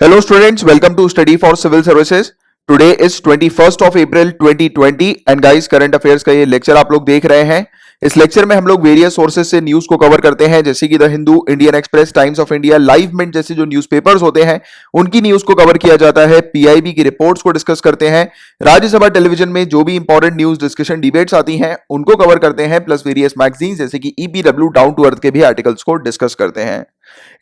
Hello students, welcome to Study for Civil Services. Today is 21st of April 2020 and guys current affairs का ये lecture आप लोग देख रहे हैं। इस लेक्चर में हम लोग वेरियस सोर्सेज से न्यूज को कवर करते हैं, जैसे कि the Hindu, Indian Express, Times of India, live mint जैसे जो न्यूज़पेपर्स होते हैं उनकी न्यूज को कवर किया जाता है। पीआईबी की रिपोर्ट्स को डिस्कस करते हैं। राज्यसभा टेलीविजन में जो भी इंपॉर्टेंट न्यूज डिस्कशन डिबेट्स आती हैं उनको कवर करते हैं, प्लस वेरियस मैगजीन जैसे कि ईपीडब्ल्यू, डाउन टू अर्थ के भी आर्टिकल्स को डिस्कस करते हैं।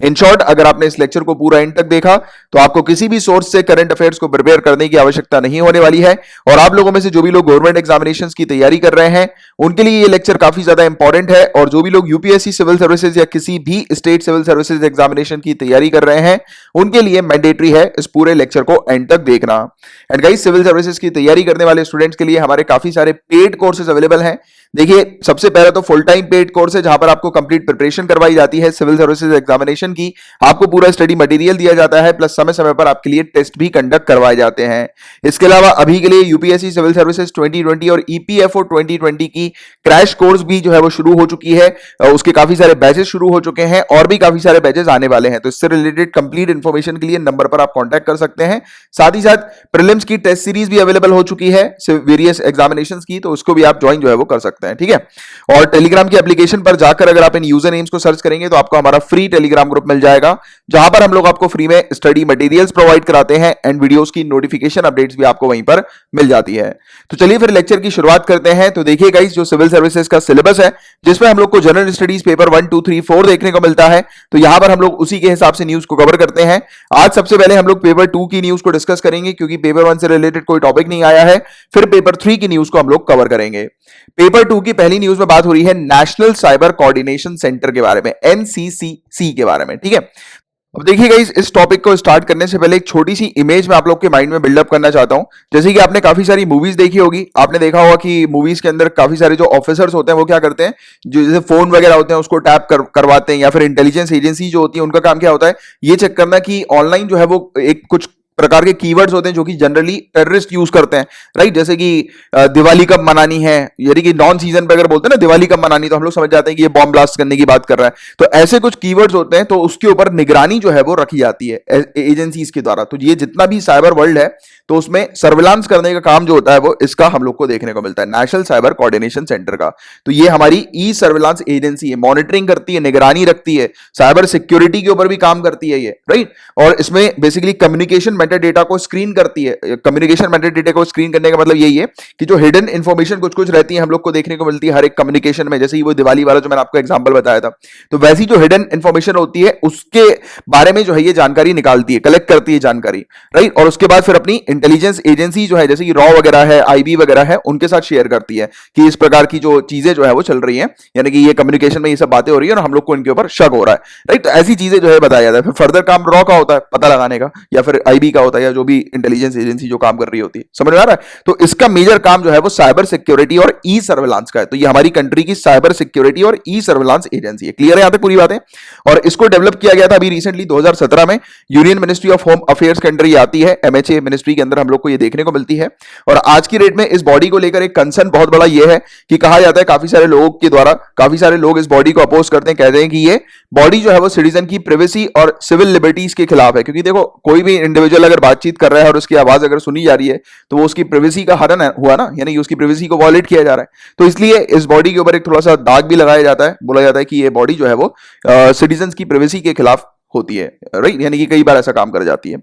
इन शॉर्ट, अगर आपने इस लेक्चर को पूरा एंड तक देखा तो आपको किसी भी सोर्स से करंट अफेयर्स को प्रिपेयर करने की आवश्यकता नहीं होने वाली है। और आप लोगों में से जो भी लोग गवर्नमेंट एग्जामिनेशंस की तैयारी कर रहे हैं उनके लिए ये लेक्चर काफी ज्यादा इंपॉर्टेंट है। और जो भी लोग यूपीएससी सिविल सर्विसेज या किसी भी स्टेट सिविल सर्विसेज एग्जामिनेशन की तैयारी कर रहे हैं उनके लिए मैंडेटरी है इस पूरे लेक्चर को एंड तक देखना। एंड गाइस, सिविल सर्विसेज की तैयारी करने वाले स्टूडेंट्स के लिए हमारे काफी सारे पेड कोर्सेज अवेलेबल हैं। देखिए, सबसे पहले तो फुल टाइम पेड कोर्स है जहां पर आपको कंप्लीट प्रिपरेशन करवाई जाती है सिविल सर्विसेज एग्जामिनेशन की। आपको पूरा स्टडी मटेरियल दिया जाता है, प्लस समय समय पर आपके लिए टेस्ट भी कंडक्ट करवाए जाते हैं। इसके अलावा अभी के लिए यूपीएससी सिविल सर्विसेज 2020 और ईपीएफओ 2020 की क्रैश कोर्स भी जो है वो शुरू हो चुकी है। उसके काफी सारे बैचेस शुरू हो चुके हैं और भी काफी सारे बैचेस आने वाले हैं। तो इससे रिलेटेड कंप्लीट इंफॉर्मेशन के लिए नंबर पर आप कॉन्टैक्ट कर सकते हैं। साथ ही साथ प्रीलिम्स की टेस्ट सीरीज भी अवेलेबल हो चुकी है वेरियस एग्जामिनेशंस की, तो उसको भी आप ज्वाइन जो है वो कर सकते हैं। ठीक है, और टेलीग्राम की एप्लीकेशन पर जाकर अगर आप इन यूजर नेम्स को सर्च करेंगे तो आपको हमारा फ्री टेलीग्राम ग्रुप मिल जाएगा, जहां पर हम लोग आपको फ्री में स्टडी मटेरियल्स प्रोवाइड कराते हैं एंड वीडियोस की नोटिफिकेशन अपडेट्स भी आपको वहीं पर मिल जाती है। तो चलिए फिर लेक्चर की शुरुआत करते हैं। तो देखिए गाइस, जो सिविल सर्विसेज का सिलेबस है जिसमें हम लोग को जनरल स्टडीज पेपर 1, 2, 3, 4 देखने को मिलता है, तो यहां पर हम लोग उसी के हिसाब से न्यूज को कवर करते हैं। आज सबसे पहले हम लोग पेपर 2 की न्यूज को डिस्कस करेंगे क्योंकि पेपर 1 से रिलेटेड कोई टॉपिक नहीं आया है। फिर पेपर 3 की न्यूज को हम लोग कवर करेंगे। पेपर 2 की पहली न्यूज में बात हो रही है नेशनल साइबर कोऑर्डिनेशन सेंटर के बारे में, एनसीसीसी के बारे में। ठीक है, अब देखिए गाइस, इस टॉपिक को स्टार्ट करने से पहले एक छोटी सी इमेज मैं आप लोग के माइंड में बिल्डअप करना चाहता हूं। जैसे कि आपने काफी सारी मूवीज देखी होगी, आपने देखा होगा कि मूवीज के अंदर काफी सारे जो ऑफिसर्स होते हैं वो क्या करते हैं, जो जैसे फोन वगैरह होते हैं उसको टैप करवाते हैं, या फिर इंटेलिजेंस एजेंसी जो होती है उनका काम क्या होता है, ये चेक करना कि ऑनलाइन जो है वो एक कुछ प्रकार के कीवर्ड्स होते हैं जो कि जनरली टेररिस्ट यूज करते हैं, राइट। जैसे कि दिवाली कब मनानी है, यानी कि नॉन सीजन पे अगर बोलते हैं ना दिवाली कब मनानी, तो हम लोग समझ जाते हैं कि ये बॉम्ब ब्लास्ट करने की बात कर रहा है। तो ऐसे कुछ कीवर्ड्स होते हैं, तो उसके ऊपर निगरानी जो है वो रखी जाती है एजेंसीज के द्वारा। तो ये जितना भी साइबर वर्ल्ड है तो उसमें सर्विलांस करने का काम जो होता है वो इसका हम लोग को देखने को मिलता है, नेशनल साइबर कोऑर्डिनेशन सेंटर का। तो ये हमारी ई सर्विलांस एजेंसी है, मॉनिटरिंग करती है, निगरानी रखती है, साइबर सिक्योरिटी के ऊपर भी काम करती है ये, राइट। और इसमें बेसिकली कम्युनिकेशन मेटा डेटा को स्क्रीन करती है। कम्युनिकेशन मेटा डेटा को स्क्रीन करने का मतलब यही है कि जो हिडन इंफॉर्मेशन कुछ कुछ रहती है हम लोग को देखने को मिलती है हर एक कम्युनिकेशन में, जैसे ही वो दिवाली वाला जो मैंने आपको एग्जांपल बताया था, तो वैसी जो हिडन इंफॉर्मेशन होती है उसके बारे में जो है ये जानकारी निकालती है, कलेक्ट करती है जानकारी, राइट। और उसके बाद फिर अपनी इंटेलिजेंस एजेंसी जो है, जैसे कि रॉ वगैरह है, आईबी वगैरह है, उनके साथ शेयर करती है कि इस प्रकार की जो चीजें जो है वो चल रही है, यानी कि ये कम्युनिकेशन में ये सब बातें हो रही है और हम लोग को इनके ऊपर शक हो रहा है, राइट। तो ऐसी चीजें जो है बताया जाता है। फिर फर्दर काम रॉ का होता है, पता लगाने का, या फिर आईबी का होता है, या जो भी इंटेलिजेंस एजेंसी जो काम कर रही होती है, समझ में आ रहा है। तो इसका मेजर काम जो है वो साइबर सिक्योरिटी और ई सर्विलांस का है। तो ये हमारी कंट्री की साइबर सिक्योरिटी और ई सर्विलांस एजेंसी है। क्लियर है यहां तक पूरी बातें। और इसको डेवलप किया गया था अभी रिसेंटली 2017 में, union ministry of home affairs के अंडर ये आती है, एमएचए मिनिस्ट्री के अंदर हम लोग को ये देखने को मिलती है। और आज की डेट में इस बॉडी को लेकर एक कंसर्न बहुत बड़ा ये है कि कहा जाता है काफी सारे लोगों के द्वारा, काफी सारे लोग इस बॉडी को अपोज करते हैं, कहते हैं कि ये बॉडी जो है वो सिटीजन की प्राइवेसी और सिविल लिबर्टीज के खिलाफ है। क्योंकि देखो, कोई भी इंडिविजुअल अगर बातचीत कर रहा है और उसकी आवाज अगर सुनी जा रही है तो वो उसकी प्राइवेसी का हनन हुआ ना, यानी कि उसकी प्राइवेसी को वॉयलेट किया जा रहा है। तो इसलिए इस बॉडी के ऊपर एक थोड़ा सा दाग भी लगाया जाता है, बोला जाता है कि ये बॉडी जो है वो सिटीजन की प्राइवेसी के खिलाफ होती है, राइट, यानी कि कई बार ऐसा काम कर जाती है।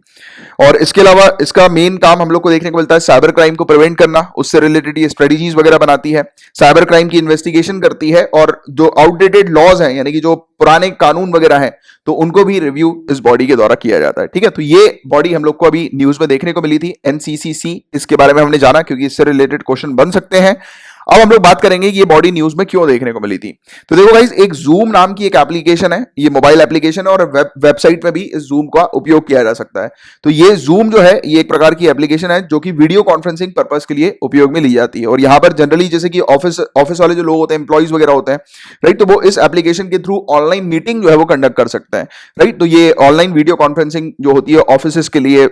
और इसके अलावा इसका मेन काम हम लोग को देखने को मिलता है साइबर क्राइम को प्रिवेंट करना, उससे रिलेटेड ये स्ट्रेटजीज वगैरह बनाती है, साइबर क्राइम की इन्वेस्टिगेशन करती है, और जो आउटडेटेड लॉज हैं, यानी कि जो पुराने कानून वगैरह हैं, तो उनको भी रिव्यू इस बॉडी के द्वारा किया जाता है। ठीक है, तो ये बॉडी हम लोग को अभी न्यूज में देखने को मिली थी, एनसीसीसी। इसके बारे में हमने जाना क्योंकि इससे रिलेटेड क्वेश्चन बन सकते हैं। अब हम लोग बात करेंगे कि ये बॉडी न्यूज में क्यों देखने को मिली थी। तो देखो गाइस, एक जूम नाम की एक एप्लीकेशन है, ये मोबाइल एप्लीकेशन है, और वेबसाइट में भी इस जूम का उपयोग किया जा सकता है। तो ये जूम जो है ये एक प्रकार की एप्लीकेशन है जो कि वीडियो कॉन्फ्रेंसिंग पर्पस के लिए उपयोग में ली जाती है। और यहाँ पर जनरली जैसे कि ऑफिस वाले जो लोग होते हैं, एम्प्लॉइज वगैरह होते हैं, राइट, तो वो इस एप्लीकेशन के थ्रू ऑनलाइन मीटिंग जो है वो कंडक्ट कर सकते हैं, राइट। तो ये ऑनलाइन वीडियो कॉन्फ्रेंसिंग जो होती है ऑफिस के लिए,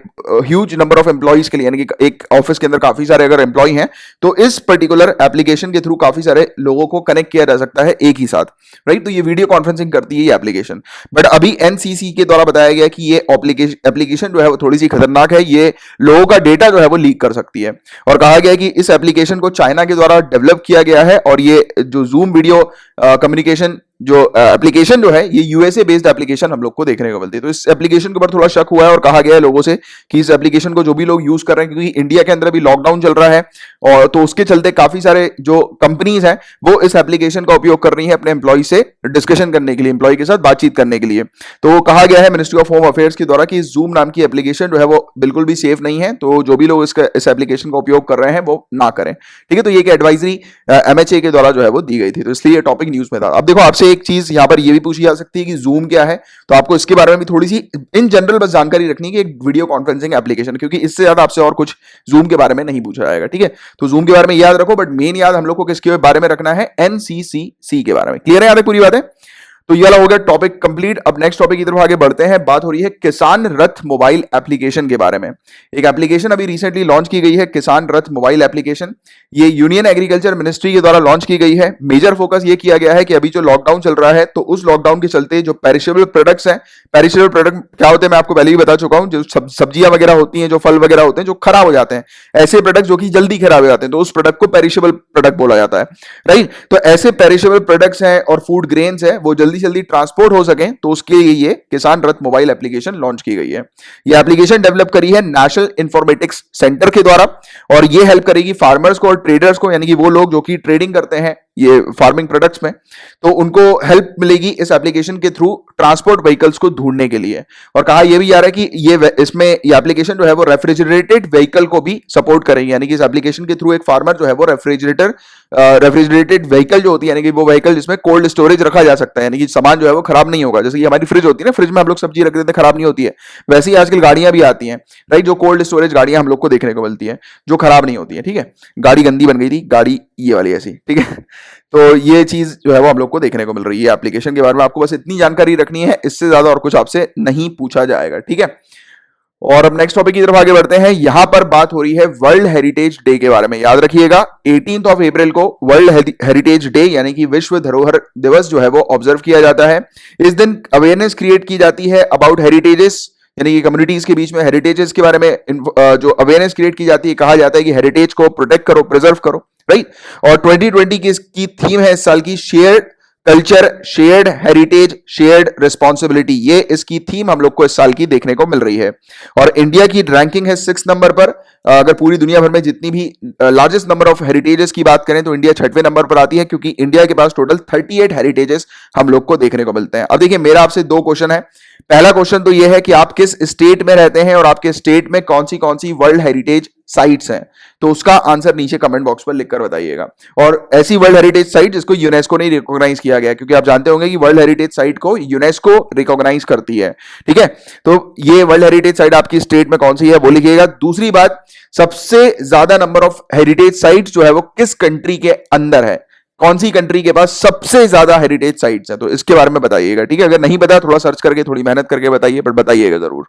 ह्यूज नंबर ऑफ एम्प्लॉइज के लिए, यानी कि एक ऑफिस के अंदर काफी सारे अगर एम्प्लॉय हैं तो इस पर्टिकुलर एप्लीकेशन के थ्रू काफी सारे लोगों को कनेक्ट किया जा सकता है एक ही साथ, राइट। तो ये वीडियो कॉन्फ्रेंसिंग करती है ये एप्लीकेशन। बट अभी एनसीसी के द्वारा बताया गया कि ये एप्लीकेशन जो है वो थोड़ी सी खतरनाक है, ये लोगों का डेटा जो है वो लीक कर सकती है। और कहा गया है कि इस एप्लीकेशन को चाइना के द्वारा डेवलप किया गया है और ये जो जूम वीडियो कम्युनिकेशन जो एप्लीकेशन जो है ये यूएसए बेस्ड एप्लीकेशन हम लोग को देखने को मिलती है। तो इस एप्लीकेशन के ऊपर थोड़ा शक हुआ है और कहा गया है लोगों से कि इस एप्लीकेशन को जो भी लोग यूज कर रहे हैं, क्योंकि इंडिया के अंदर अभी लॉकडाउन चल रहा है और तो उसके चलते काफी सारे जो कंपनीज हैं वो इस एप्लीकेशन का उपयोग कर रही है अपने एम्प्लॉय से डिस्कशन करने के लिए, एम्प्लॉय के साथ बातचीत करने के लिए। तो कहा गया है मिनिस्ट्री ऑफ होम अफेयर्स के द्वारा कि जूम नाम की एप्लीकेशन जो है वो बिल्कुल भी सेफ नहीं है, तो जो भी लोग इस एप्लीकेशन का उपयोग कर रहे हैं वो ना करें, ठीक है। तो ये एक एडवाइजरी एमएचए के द्वारा जो है वो दी गई थी, तो इसलिए टॉपिक न्यूज में था। अब देखो आपसे एक चीज यहां पर ये भी पूछी जा सकती है कि जूम क्या है, तो आपको इसके बारे में भी थोड़ी सी इन जनरल बस जानकारी रखनी है कि एक वीडियो कॉन्फ्रेंसिंग एप्लीकेशन, क्योंकि इससे ज्यादा आपसे और कुछ जूम के बारे में नहीं पूछा जाएगा, ठीक है। तो जूम के बारे में याद रखो, बट मेन याद हम लोग को किसके बारे में रखना है, एनसीसीसी के बारे में। क्लियर है यहाँ पे पूरी बातें? तो ये हो गया टॉपिक कंप्लीट। अब नेक्स्ट टॉपिक की तरफ आगे बढ़ते हैं। बात हो रही है किसान रथ मोबाइल एप्लीकेशन के बारे में। एक एप्लीकेशन अभी रिसेंटली लॉन्च की गई है, किसान रथ मोबाइल एप्लीकेशन। ये यूनियन एग्रीकल्चर मिनिस्ट्री के द्वारा लॉन्च की गई है। मेजर फोकस ये किया गया है कि अभी जो लॉकडाउन चल रहा है तो उस लॉकडाउन के चलते जो पेरिशेबल प्रोडक्ट्स हैं, पेरिशेबल प्रोडक्ट क्या होते हैं मैं आपको पहले ही बता चुका हूं, जो सब्जियां वगैरह होती हैं, जो फल वगैरह होते हैं जो खराब हो जाते हैं, ऐसे प्रोडक्ट जो कि जल्दी खराब हो जाते हैं, तो उस प्रोडक्ट को पेरिशेबल प्रोडक्ट बोला जाता है, राइट। तो ऐसे पेरिशेबल प्रोडक्ट्स हैं और फूड ग्रेन्स है वो जल्दी जल्दी ट्रांसपोर्ट हो सके, तो उसके लिए ये किसान रथ मोबाइल एप्लीकेशन लॉन्च की गई है। ये एप्लीकेशन डेवलप करी है नेशनल इंफॉर्मेटिक्स सेंटर के द्वारा और ये हेल्प करेगी फार्मर्स को और ट्रेडर्स को, यानी कि वो लोग जो कि ट्रेडिंग करते हैं ये फार्मिंग प्रोडक्ट्स में, तो उनको हेल्प मिलेगी इस एप्लीकेशन के थ्रू ट्रांसपोर्ट व्हीकल्स को ढूंढने के लिए। और कहा यह भी जा रहा है कि ये इसमें ये एप्लीकेशन जो है वो रेफ्रिजरेटेड व्हीकल को भी सपोर्ट करेगी, यानी कि इस एप्लीकेशन के थ्रू एक फार्मर जो है वो रेफ्रिजरेटेड व्हीकल जो होती है, यानी कि वो व्हीकल जिसमें कोल्ड स्टोरेज रखा जा सकता है, यानी कि सामान जो है वो खराब नहीं होगा। जैसे कि हमारी फ्रिज होती है ना, फ्रिज में हम लोग सब्जी रख देते हैं, खराब नहीं होती है, वैसे ही आजकल गाड़ियां भी आती हैं, राइट, जो कोल्ड स्टोरेज गाड़ियां हम लोग को देखने को मिलती है जो खराब नहीं होती है, ठीक है। गाड़ी गंदी बन गई थी, गाड़ी ये वाली ऐसी, ठीक है। तो ये चीज जो है वो हम लोग को देखने को मिल रही है एप्लीकेशन के बारे में। आपको बस इतनी जानकारी रखनी है, इससे ज्यादा और कुछ आपसे नहीं पूछा जाएगा, ठीक है। और अब नेक्स्ट टॉपिक की तरफ आगे बढ़ते हैं। यहां पर बात हो रही है वर्ल्ड हेरिटेज डे के बारे में। याद रखिएगा 18 अप्रैल को वर्ल्ड हेरिटेज डे यानी कि विश्व धरोहर दिवस जो है वो ऑब्जर्व किया जाता है। इस दिन अवेयरनेस क्रिएट की जाती है अबाउट हेरिटेजेस, यानी कि कम्युनिटीज के बीच में हेरिटेजेस के बारे में जो अवेयरनेस क्रिएट की जाती है। कहा जाता है कि हेरिटेज को प्रोटेक्ट करो, प्रिजर्व करो, राइट। और 2020 की थीम है इस साल की shared culture, shared heritage, shared responsibility. ये इसकी थीम हम लोग को इस साल की देखने को मिल रही है। और इंडिया की रैंकिंग है 6 नंबर पर। अगर पूरी दुनिया भर में जितनी भी लार्जेस्ट नंबर ऑफ हेरिटेजेस की बात करें तो इंडिया 6वें नंबर पर आती है, क्योंकि इंडिया के पास टोटल 38 हेरिटेजेस हम लोग को देखने को मिलते हैं। अब देखिए मेरा आपसे 2 क्वेश्चन है। पहला क्वेश्चन तो यह है कि आप किस स्टेट में रहते हैं और आपके स्टेट में कौन सी वर्ल्ड हेरिटेज साइट्स हैं, तो उसका आंसर नीचे कमेंट बॉक्स पर लिखकर बताइएगा। और ऐसी वर्ल्ड हेरिटेज साइट जिसको यूनेस्को ने रिकॉग्नाइज किया गया, क्योंकि आप जानते होंगे कि वर्ल्ड हेरिटेज साइट को यूनेस्को रिकॉग्नाइज करती है, ठीक है। तो ये वर्ल्ड हेरिटेज साइट आपकी स्टेट में कौन सी है वो लिखिएगा। दूसरी बात, सबसे ज्यादा नंबर ऑफ हेरिटेज साइट जो है वो किस कंट्री के अंदर है, कौन सी कंट्री के पास सबसे ज्यादा हेरिटेज साइट्स हैं, तो इसके बारे में बताइएगा, ठीक है। अगर नहीं पता थोड़ा सर्च करके थोड़ी मेहनत करके बताइए, पर बताइएगा जरूर।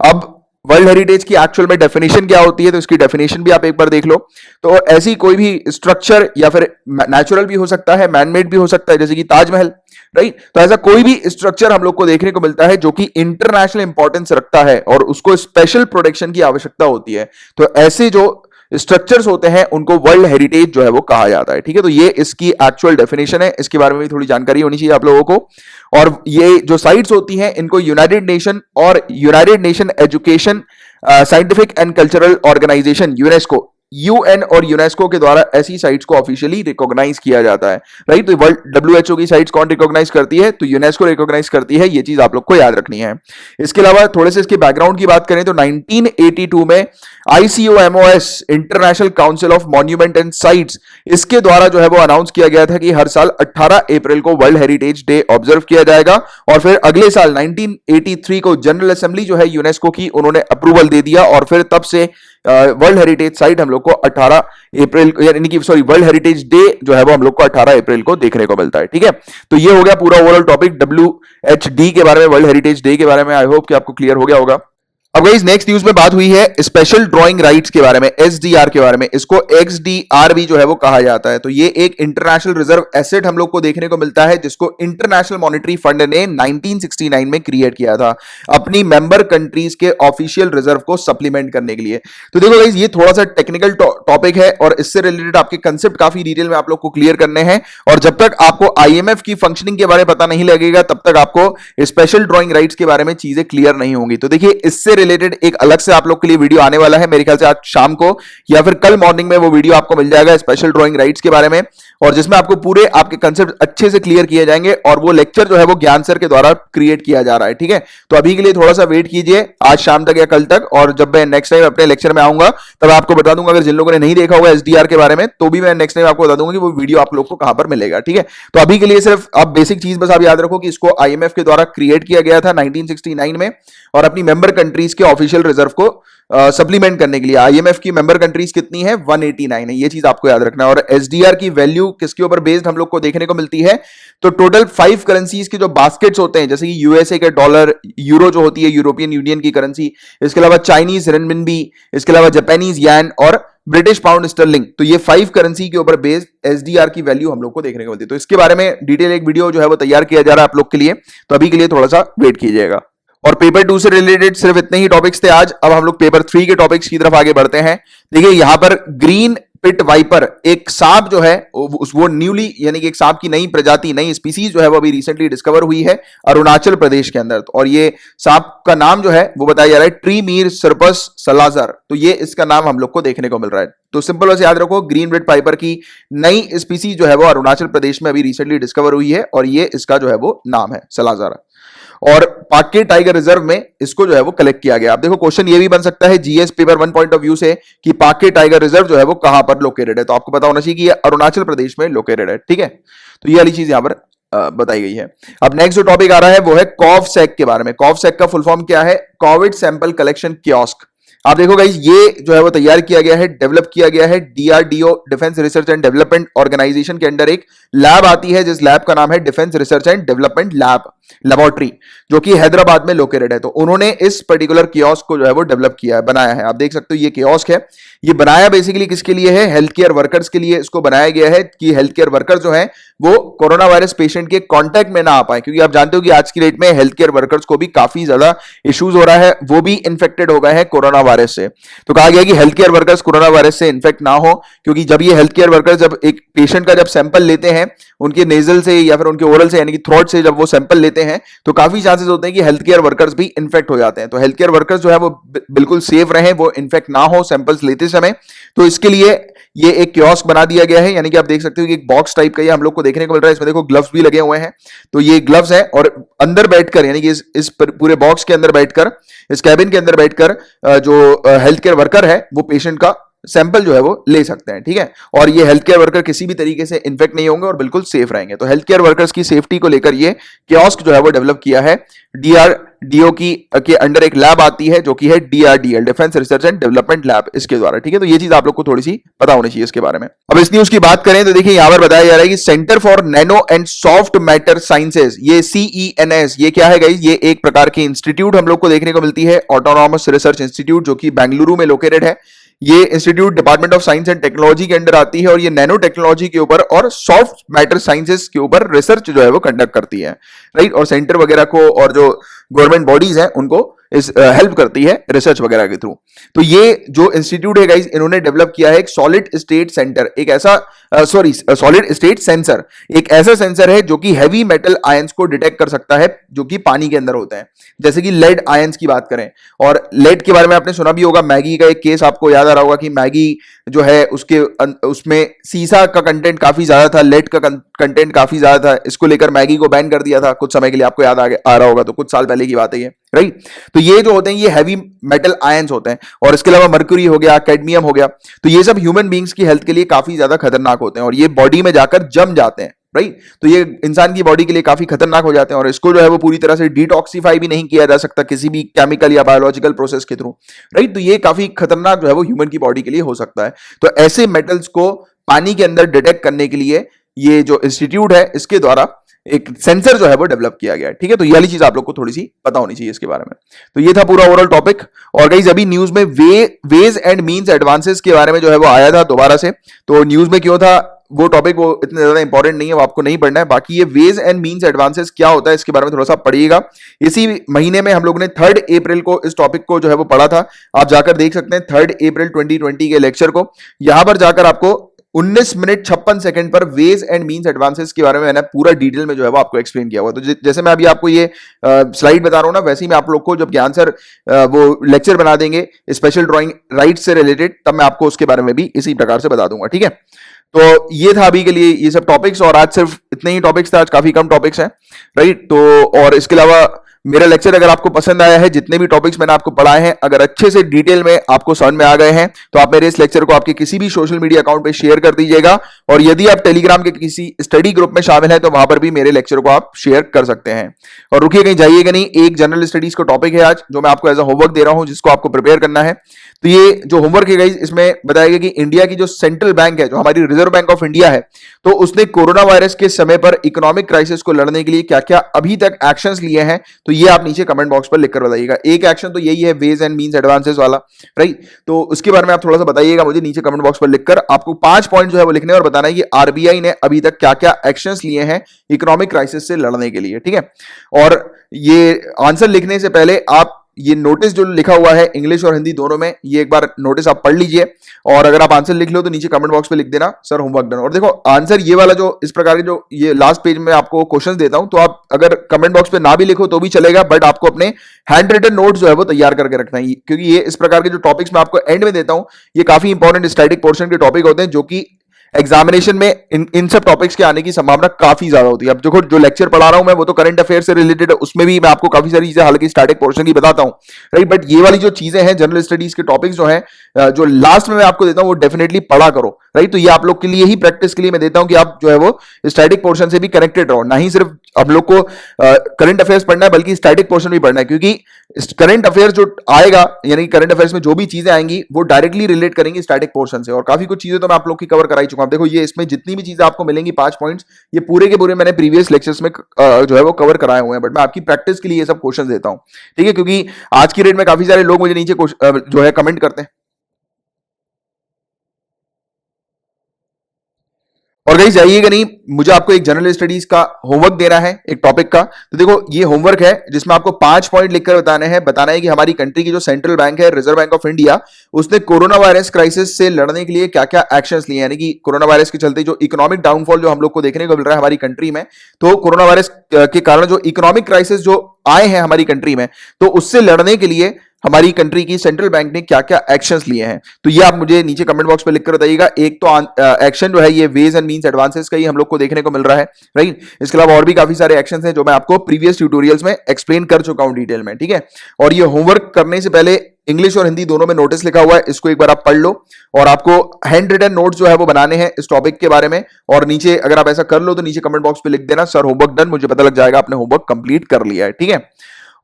अब वर्ल्ड हेरिटेज की एक्चुअल में डेफिनेशन क्या होती है, तो इसकी डेफिनेशन भी आप एक बार देख लो। तो ऐसी कोई भी स्ट्रक्चर, या फिर नेचुरल भी हो सकता है, मैनमेड भी हो सकता है, जैसे कि ताजमहल, राइट। तो ऐसा कोई भी स्ट्रक्चर हम लोग को देखने को मिलता है जो कि इंटरनेशनल इंपॉर्टेंस रखता है और उसको स्पेशल प्रोटेक्शन की आवश्यकता होती है, तो ऐसे जो स्ट्रक्चर्स होते हैं उनको वर्ल्ड हेरिटेज जो है वो कहा जाता है, ठीक है। तो ये इसकी एक्चुअल डेफिनेशन है, इसके बारे में भी थोड़ी जानकारी होनी चाहिए आप लोगों को। और ये जो साइट्स होती हैं इनको United Nation Education Scientific and Cultural Organization UNESCO, UN और यूनेस्को के द्वारा ऐसी साइट्स को ऑफिशियली रिकॉग्नाइज किया जाता है, राइट। तो वर्ल्ड डब्ल्यूएचओ की साइट्स कौन रिकॉग्नाइज करती है, तो यूनेस्को रिकॉग्नाइज करती है। ये चीज आप लोग को याद रखनी है। इसके अलावा थोड़े से इसके बैकग्राउंड की बात करें तो 1982 में ICOMOS international council of monument and sites, इसके द्वारा जो है वो अनाउंस किया गया था कि हर साल 18 अप्रैल को वर्ल्ड हेरिटेज डे ऑब्जर्व किया जाएगा। और फिर अगले साल 1983 को जनरल असेंबली जो है यूनेस्को की, उन्होंने अप्रूवल दे दिया और फिर तब से वर्ल्ड हेरिटेज साइट हम लोग को 18 अप्रैल यानी कि वर्ल्ड हेरिटेज डे जो है वो हम लोग को 18 अप्रैल को देखने को मिलता है, ठीक है। तो ये हो गया पूरा ओवरऑल टॉपिक WHD के बारे में, वर्ल्ड हेरिटेज डे के बारे में। आई होप कि आपको क्लियर हो गया होगा। अब गाइस नेक्स्ट न्यूज में बात हुई है स्पेशल ड्राइंग राइट्स के बारे में, एसडीआर के बारे में। इसको एक्सडीआर भी जो है वो कहा जाता है। तो ये एक इंटरनेशनल रिजर्व एसेट हम लोग को देखने को मिलता है, जिसको इंटरनेशनल मॉनेटरी फंड ने 1969 में क्रिएट किया था अपनी मेंबर कंट्रीज के ऑफिशियल रिजर्व को सप्लीमेंट करने के लिए। तो देखो गाइस ये थोड़ा सा टेक्निकल टॉपिक है और इससे रिलेटेड आपके कंसेप्ट काफी डिटेल में आप लोग को क्लियर करने हैं। और जब तक आपको आईएमएफ की फंक्शनिंग के बारे में पता नहीं लगेगा तब तक आपको स्पेशल ड्राइंग राइट्स के बारे में चीजें क्लियर नहीं होंगी। तो देखिए इससे रिलेटेड एक अलग से आप लोग के लिए वीडियो आने वाला है, मेरे ख्याल से आज शाम को या फिर कल मॉर्निंग में वो वीडियो आपको मिल जाएगा स्पेशल ड्राइंग राइट्स के बारे में, और जिसमें आपको पूरे आपके कंसेप्ट अच्छे से क्लियर किए जाएंगे। और वो लेक्चर जो है वो ज्ञान सर के द्वारा क्रिएट किया जा रहा है, ठीक है। तो अभी के लिए थोड़ा सा वेट कीजिए आज शाम तक या कल तक, और जब मैं नेक्स्ट टाइम अपने लेक्चर में आऊंगा तब आपको बता दूंगा। अगर जिन लोगों ने नहीं देखा होगा एसडीआर के बारे में तो भी मैं नेक्स्ट टाइम आपको बता दूंगा कि वो वीडियो आप लोग को कहां पर मिलेगा, ठीक है। तो अभी के लिए सिर्फ आप बेसिक चीज बस आप याद रखो कि इसको आईएमएफ के द्वारा क्रिएट किया गया था 1969 में, और अपनी मेंबर कंट्रीज के ऑफिशियल रिजर्व को सप्लीमेंट करने के लिए। आईएमएफ की मेंबर कंट्रीज कितनी है, 189 है, ये चीज आपको याद रखना है। और एसडीआर की वैल्यू किसके ऊपर बेस्ड हम लोग को देखने को मिलती है, तो टोटल 5 करेंसीज के जो बास्केट्स होते हैं, जैसे कि यूएसए के डॉलर, यूरो जो होती है यूरोपियन यूनियन की करेंसी, इसके अलावा चाइनीज रेनमिनबी, इसके अलावा जापानीज येन और ब्रिटिश पाउंड स्टर्लिंग, तो ये 5 करेंसी के ऊपर बेस्ड एसडीआर की वैल्यू हम लोग को देखने को मिलती है। तो इसके बारे में डिटेल एक वीडियो जो है वो तैयार किया जा रहा है आप लोग के लिए, तो अभी के लिए थोड़ा सा वेट कीजिएगा। और पेपर 2 से रिलेटेड सिर्फ इतने ही टॉपिक्स थे आज। अब हम लोग पेपर 3 के टॉपिक्स की तरफ आगे बढ़ते हैं। देखिए यहां पर ग्रीन पिट वाइपर एक सांप जो है वो न्यूली, यानी कि एक सांप की नई प्रजाति, नई स्पीसीज जो है वो अभी रिसेंटली डिस्कवर हुई है अरुणाचल प्रदेश के अंदर। और ये सांप का नाम जो है वो बताया जा रहा है ट्रीमीर सर्पस सलाजर। तो ये इसका नाम हम लोग को देखने को मिल रहा है। तो सिंपल वैसे याद रखो ग्रीन पिट वाइपर की नई स्पीसीज जो है वो अरुणाचल प्रदेश में अभी रिसेंटली डिस्कवर हुई है, और ये इसका जो है वो नाम है सलाजर। और पाके टाइगर रिजर्व में इसको जो है वो कलेक्ट किया गया। आप देखो क्वेश्चन ये भी बन सकता है GS paper 1 point of view से कि पाके टाइगर रिजर्व जो है वो कहां पर लोकेटेड है, तो आपको पता होना चाहिए कि ये अरुणाचल प्रदेश में लोकेटेड है, ठीक है। तो ये वाली चीज यहां पर बताई गई है। अब नेक्स्ट जो टॉपिक आ रहा है वो है कॉवसैक के बारे में। कॉवसैक का फुल फॉर्म क्या है, कोविड सैंपल कलेक्शन कियोस्क। आप देखो गाइस ये जो है वो तैयार किया गया है, डेवलप किया गया है DRDO defence research and development organisation के अंडर। एक लैब आती है जिस लैब का नाम है defence research and development lab laboratory, जो कि हैदराबाद में लोकेटेड है। तो उन्होंने इस पर्टिकुलर कियोस्क को जो है वो डेवलप किया है, बनाया है। आप देख सकते हो ये कियोस्क है, ये बनाया बेसिकली किसके लिए है, हेल्थ केयर वर्कर्स के लिए इसको बनाया गया है कि हेल्थ केयर वर्कर्स जो है वो कोरोना वायरस पेशेंट के कांटेक्ट में ना आ पाए, क्योंकि आप जानते हो कि आज की डेट में हेल्थ केयर वर्कर्स को भी काफी ज्यादा इश्यूज हो रहा है, वो भी इन्फेक्टेड हो गए हैं कोरोना वायरस से। तो कहा गया कि health care workers corona virus से इन्फेक्ट ना हो, क्योंकि जब ये हेल्थ केयर वर्कर्स जब एक पेशेंट का जब सैंपल लेते हैं उनके नेजल से या फिर उनके ओरल से यानी कि थ्रोट से जब वो सैंपल लेते हैं तो काफी चांसेस होते हैं कि हेल्थ केयर वर्कर्स भी इन्फेक्ट हो जाते हैं। तो हेल्थ केयर वर्कर्स जो है वो बिल्कुल सेफ रहे, वो इन्फेक्ट ना हो सैंपल्स लेते समय। तो इसके लिए ये एक कियोस्क बना दिया गया है, यानी कि आप देख सकते हो कि एक बॉक्स टाइप का ये हम लोग को देखने को मिल रहा है। इसमें देखो ग्लव्स भी लगे हुए हैं, तो ये ग्लव्स है और अंदर बैठकर यानी कि इस पूरे बॉक्स के अंदर बैठकर, इस कैबिन के अंदर बैठकर जो हेल्थ केयर वर्कर है वो पेशेंट का सैंपल जो है वो ले सकते हैं, ठीक है। और ये हेल्थ केयर वर्कर किसी भी तरीके से इन्फेक्ट नहीं होंगे और बिल्कुल सेफ रहेंगे। तो हेल्थ केयर वर्कर्स की सेफ्टी को लेकर ये कियोस्क जो है वो डेवलप किया है डीआरडीओ के अंडर। एक लैब आती है जो कि है DRDL defence research and development lab, इसके द्वारा, ठीक है। तो ये चीज आप लोग को थोड़ी सी पता होनी चाहिए इसके बारे में। अब इस न्यूज की बात करें तो देखिए यहां पर बताया जा रहा है कि centre for nano and soft matter sciences, ये CENS, ये क्या है गाइस, ये एक प्रकार की इंस्टीट्यूट हम लोग को देखने को मिलती है, ऑटोनॉमस रिसर्च इंस्टीट्यूट, जो कि बेंगलुरु में लोकेटेड है। ये institute department of science and technology के अंडर आती है और ये नैनो टेक्नोलॉजी के ऊपर और सॉफ्ट मैटर साइंसेस के ऊपर रिसर्च जो है वो कंडक्ट करती है, राइट। और सेंटर वगैरह को और जो गवर्नमेंट बॉडीज हैं उनको इस हेल्प करती है रिसर्च वगैरह के थ्रू। तो ये जो इंस्टीट्यूट है गाइस, इन्होंने डेवलप किया है एक सॉलिड स्टेट सेंटर, एक ऐसा सॉलिड स्टेट सेंसर, एक ऐसा सेंसर है जो कि हैवी मेटल आयंस को डिटेक्ट कर सकता है जो कि पानी के अंदर होते हैं, जैसे कि लेड आयंस की बात करें। और लेड के बारे में आपने सुना भी होगा, मैगी का एक केस आपको याद आ रहा होगा कि मैगी जो है उसमें सीसा का कंटेंट काफी ज्यादा था, लेड का कंटेंट काफी ज्यादा था। इसको लेकर मैगी को बैन कर दिया था कुछ समय के लिए, आपको याद आ रहा होगा, तो कुछ साल पहले की बात है ये, राइट। तो ये जो होते हैं ये हैवी मेटल आयंस होते हैं, और इसके अलावा मर्क्यूरी हो गया, कैडमियम हो गया, तो ये सब ह्यूमन बींग्स की हेल्थ के लिए काफी ज्यादा खतरनाक होते हैं और ये बॉडी में जाकर जम जाते हैं, राइट। तो ये इंसान की बॉडी के लिए काफी खतरनाक हो जाते हैं और इसको जो है वो पूरी तरह से डिटॉक्सिफाई भी नहीं किया जा सकता किसी भी केमिकल या बायोलॉजिकल प्रोसेस के थ्रू, राइट। तो ये काफी खतरनाक जो है वो ह्यूमन की बॉडी के लिए हो सकता है। तो ऐसे मेटल्स को पानी के अंदर डिटेक्ट करने के लिए ये जो इंस्टीट्यूट है इसके द्वारा एक सेंसर जो है वो डेवलप किया गया है। ठीक है, तो ये वाली चीज आप लोग को थोड़ी सी पता होनी चाहिए इसके बारे में। तो ये था पूरा ओवरऑल टॉपिक। और गाइस अभी न्यूज में वेज एंड मींस एडवांसेस के बारे में जो है वो आया था दोबारा से। तो न्यूज में क्यों था वो टॉपिक, वो इतना ज्यादा इंपॉर्टेंट नहीं है, वो आपको नहीं पढ़ना है। बाकी ये वेज एंड मींस एडवांसेस क्या होता है इसके बारे में थोड़ा सा पढ़िएगा। इसी महीने में हम लोग ने 3 अप्रैल को इस टॉपिक को जो है वो पढ़ा था। आप जाकर देख सकते हैं 3 अप्रैल 2020 के लेक्चर को। यहां पर जाकर आपको 19 मिनट 56 सेकंड पर वेज एंड मींस एडवांसेस के बारे में मैंने पूरा डिटेल में जो है वो आपको एक्सप्लेन किया हुआ। तो जैसे मैं अभी आपको ये स्लाइड बता रहा हूं ना, वैसे ही मैं आप लोग को जब ज्ञान सर वो लेक्चर बना देंगे स्पेशल ड्राइंग राइट से रिलेटेड, तब मैं आपको उसके बारे में भी इसी प्रकार से बता दूंगा। ठीक है, तो ये था अभी के लिए ये सब टॉपिक्स, और आज सिर्फ इतने ही टॉपिक्स थे, आज काफी कम टॉपिक्स हैं, राइट। तो और इसके अलावा मेरा लेक्चर अगर आपको पसंद आया है, जितने भी टॉपिक्स मैंने आपको पढ़ाए हैं अगर अच्छे से डिटेल में आपको समझ में आ गए हैं, तो आप मेरे इस लेक्चर को आपके किसी भी सोशल मीडिया अकाउंट पे शेयर कर दीजिएगा। और यदि आप टेलीग्राम के किसी स्टडी ग्रुप में शामिल हैं तो वहां पर भी मेरे लेक्चर को आप शेयर कर सकते हैं। और रुकिए कहीं जाइएगा नहीं, एक जनरल स्टडीज का टॉपिक है आज जो मैं आपको एज अ होमवर्क दे रहा हूं, जिसको आपको प्रिपेयर करना है। तो ये जो होमवर्क है गाइस, इसमें बताएगा कि इंडिया की जो सेंट्रल बैंक है, जो हमारी रिजर्व बैंक ऑफ इंडिया है, तो उसने कोरोना वायरस के समय पर इकोनॉमिक क्राइसिस को लड़ने के लिए क्या क्या अभी तक एक्शंस लिए हैं। तो ये आप नीचे कमेंट बॉक्स पर लिखकर बताइएगा। एक एक्शन तो यही है वेज एंड मींस एडवांसेस वाला, राइट। तो उसके बारे में आप थोड़ा सा बताइएगा मुझे नीचे कमेंट बॉक्स पर लिखकर। आपको 5 पॉइंट जो है वो लिखने और बताना है कि आरबीआई ने अभी तक क्या क्या एक्शंस लिए हैं इकोनॉमिक क्राइसिस से लड़ने के लिए। ठीक है, और ये आंसर लिखने से पहले आप ये नोटिस जो लिखा हुआ है इंग्लिश और हिंदी दोनों में, ये एक बार नोटिस आप पढ़ लीजिए। और अगर आप आंसर लिख लो तो नीचे कमेंट बॉक्स पे लिख देना सर होमवर्क डन। और देखो आंसर ये वाला जो इस प्रकार के जो ये लास्ट पेज में आपको क्वेश्चंस देता हूं, तो आप अगर कमेंट बॉक्स पे ना भी लिखो तो भी चलेगा, बट आपको अपने हैंड रिटन नोट्स जो है वो तैयार करके रखना है, क्योंकि ये इस प्रकार के जो टॉपिक्स मैं आपको एंड में देता हूं ये काफी इंपॉर्टेंट स्टैटिक पोर्शन के टॉपिक होते हैं, जो कि एग्जामिनेशन में इन सब टॉपिक्स के आने की संभावना काफी ज्यादा होती है। अब देखो जो लेक्चर पढ़ा रहा हूं मैं वो तो करंट अफेयर से रिलेटेड है, उसमें भी मैं आपको काफी सारी चीजें हालांकि स्टैटिक पोर्शन की बताता हूं, राइट। बट ये वाली जो चीजें हैं जनरल स्टडीज के टॉपिक्स जो हैं जो लास्ट में मैं आपको देता हूं वो डेफिनेटली पढ़ा करो, राइट। तो ये आप लोग के लिए ही प्रैक्टिस के लिए मैं देता हूं कि आप जो है वो स्टैटिक पोर्शन से भी कनेक्टेड रहो, ना ही सिर्फ आप लोग को करंट अफेयर्स पढ़ना है बल्कि स्टैटिक पोर्शन भी पढ़ना है, क्योंकि करंट अफेयर्स जो आएगा यानी करंट अफेयर्स में जो भी चीजें आएंगी वो डायरेक्टली रिलेट करेंगी स्टैटिक पोर्शन से। और काफी कुछ चीजें तो मैं आप लोग की कवर कराई चुका हूं। देखो ये इसमें जितनी भी चीजें आपको मिलेंगी 5 पॉइंट्स, ये पूरे के पूरे मैंने प्रीवियस लेक्चर्स में जो है वो कवर कराए हुए हैं, बट मैं आपकी प्रैक्टिस के लिए ये सब क्वेश्चन देता हूं। ठीक है, क्योंकि आज की डेट में काफी सारे लोग मुझे नीचे जो है कमेंट करते हैं। और गाइस जाइएगा नहीं, मुझे आपको एक जनरल स्टडीज का होमवर्क देना है एक टॉपिक का। तो देखो ये होमवर्क है जिसमें आपको 5 पॉइंट लिखकर बताना है कि हमारी कंट्री की जो सेंट्रल बैंक है रिजर्व बैंक ऑफ इंडिया, उसने कोरोना वायरस क्राइसिस से लड़ने के लिए क्या क्या एक्शंस लिए, यानी कि कोरोना वायरस के चलते जो इकोनॉमिक डाउनफॉल जो हम लोग को देखने को मिल रहा है हमारी कंट्री में, तो कोरोना वायरस के कारण जो इकोनॉमिक क्राइसिस जो आए हैं हमारी कंट्री में, तो उससे लड़ने के लिए हमारी कंट्री की सेंट्रल बैंक ने क्या क्या एक्शंस लिए हैं। तो ये आप मुझे नीचे कमेंट बॉक्स पे लिखकर बताइएगा। एक तो एक्शन जो है ये वेज एंड मींस एडवांसेस का ही हम लोग को देखने को मिल रहा है, राइट। इसके अलावा और भी काफी सारे एक्शंस हैं जो मैं आपको प्रीवियस ट्यूटोरियल्स में एक्सप्लेन कर चुका हूं डिटेल में, ठीक है। और ये होमवर्क करने से पहले इंग्लिश और हिंदी दोनों में नोटिस लिखा हुआ है, इसको एक बार आप पढ़ लो। और आपको हैंड रिटन नोट्स जो है वो बनाने हैं इस टॉपिक के बारे में, और नीचे अगर आप ऐसा कर लो तो नीचे कमेंट बॉक्स पे लिख देना सर होमवर्क डन, मुझे पता लग जाएगा आपने होमवर्क कंप्लीट कर लिया है, ठीक है।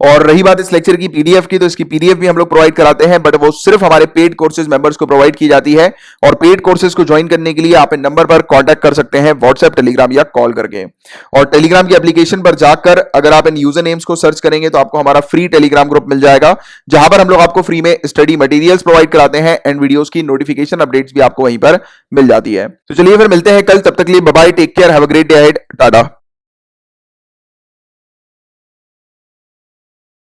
और रही बात इस लेक्चर की पीडीएफ की, तो इसकी पीडीएफ भी हम लोग प्रोवाइड कराते हैं, बट वो सिर्फ हमारे पेड कोर्सेज मेंबर्स को प्रोवाइड की जाती है। और पेड कोर्सेज को ज्वाइन करने के लिए आप इन नंबर पर कांटेक्ट कर सकते हैं व्हाट्सएप, टेलीग्राम या कॉल करके। और टेलीग्राम की एप्लीकेशन पर जाकर अगर आप इन यूजर नेम्स को सर्च करेंगे तो आपको हमारा फ्री टेलीग्राम ग्रुप मिल जाएगा, जहां पर हम लोग आपको फ्री में स्टडी मटेरियल्स प्रोवाइड कराते हैं एंड वीडियोस की नोटिफिकेशन अपडेट्स भी आपको वहीं पर मिल जाती है। तो चलिए फिर मिलते हैं कल, तब तक के लिए bye bye, take care, have a great day ahead, Tata.